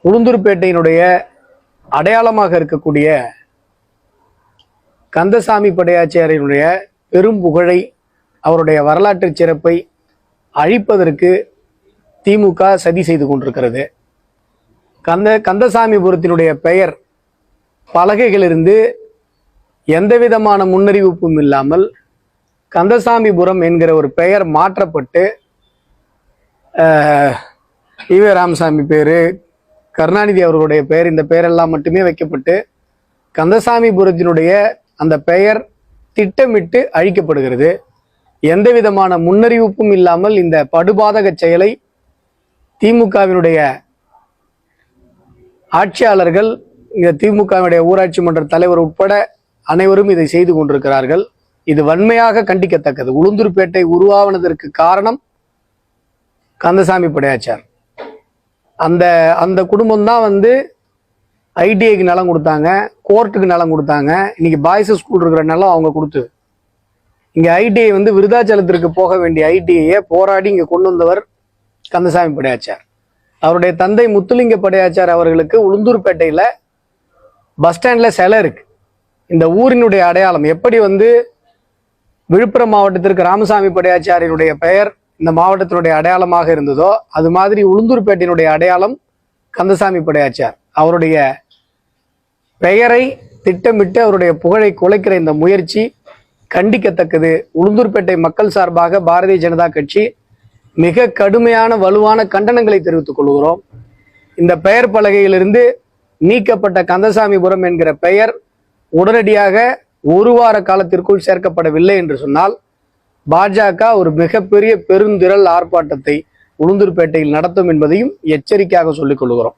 உளுந்தூர்பேட்டையினுடைய அடையாளமாக இருக்கக்கூடிய கந்தசாமி படையாச்சியாரினுடைய பெரும் புகழை, அவருடைய வரலாற்று சிறப்பை அழிப்பதற்கு திமுக சதி செய்து கொண்டிருக்கிறது. கந்தசாமிபுரத்தினுடைய பெயர் பலகைகளிலிருந்து எந்த விதமான முன்னறிவிப்பும் இல்லாமல் கந்தசாமிபுரம் என்கிற ஒரு பெயர் மாற்றப்பட்டு ஈவே ராமசாமி பேரு, கருணாநிதி அவர்களுடைய பெயர், இந்த பெயரெல்லாம் மட்டுமே வைக்கப்பட்டு கந்தசாமிபுரத்தினுடைய அந்த பெயர் திட்டமிட்டு அழிக்கப்படுகிறது. எந்த விதமான முன்னறிவிப்பும் இல்லாமல் இந்த படுபாதக செயலை திமுகவினுடைய ஆட்சியாளர்கள், இந்த திமுகவினுடைய ஊராட்சி மன்ற தலைவர் உட்பட அனைவரும் இதை செய்து கொண்டிருக்கிறார்கள். இது வன்மையாக கண்டிக்கத்தக்கது. உளுந்தூர்பேட்டை உருவாவதற்கு காரணம் கந்தசாமி படையாச்சார். அந்த குடும்பம் தான் ஐடிஐக்கு நிலம் கொடுத்தாங்க, கோர்ட்டுக்கு நிலம் கொடுத்தாங்க. இன்னைக்கு பாய்ஸ் ஸ்கூல் இருக்கிற நிலம் அவங்க கொடுத்து, இங்க ஐடிஐ விருதாச்சலத்திற்கு போக வேண்டிய ஐடிஐயை போராடி இங்க கொண்டு வந்தவர் கந்தசாமி படையாச்சார். அவருடைய தந்தை முத்துலிங்க படையாச்சார் அவர்களுக்கு உளுந்தூர்பேட்டையில பஸ் ஸ்டாண்ட்ல சிலை இருக்கு. இந்த ஊரினுடைய அடையாளம் எப்படி விழுப்புரம் மாவட்டத்திற்கு ராமசாமி படையாச்சாரினுடைய பெயர் இந்த மாவட்டத்தினுடைய அடையாளமாக இருந்ததோ, அது மாதிரி உளுந்தூர்பேட்டையினுடைய அடையாளம் கந்தசாமி படையாச்சார். அவருடைய பெயரை திட்டமிட்டு அவருடைய புகழை குலைக்கிற இந்த முயற்சி கண்டிக்கத்தக்கது. உளுந்தூர்பேட்டை மக்கள் சார்பாக பாரதிய ஜனதா கட்சி மிக கடுமையான வலுவான கண்டனங்களை தெரிவித்துக் கொள்கிறோம். இந்த பெயர் பலகையிலிருந்து நீக்கப்பட்ட கந்தசாமிபுரம் என்கிற பெயர் உடனடியாக ஒரு வார காலத்திற்குள் சேர்க்கப்படவில்லை என்று சொன்னால் பாஜக ஒரு மிகப்பெரிய பெருந்திரள் ஆர்ப்பாட்டத்தை உளுந்தூர்பேட்டையில் நடத்தும் என்பதையும் எச்சரிக்கையாக சொல்லிக் கொள்கிறோம்.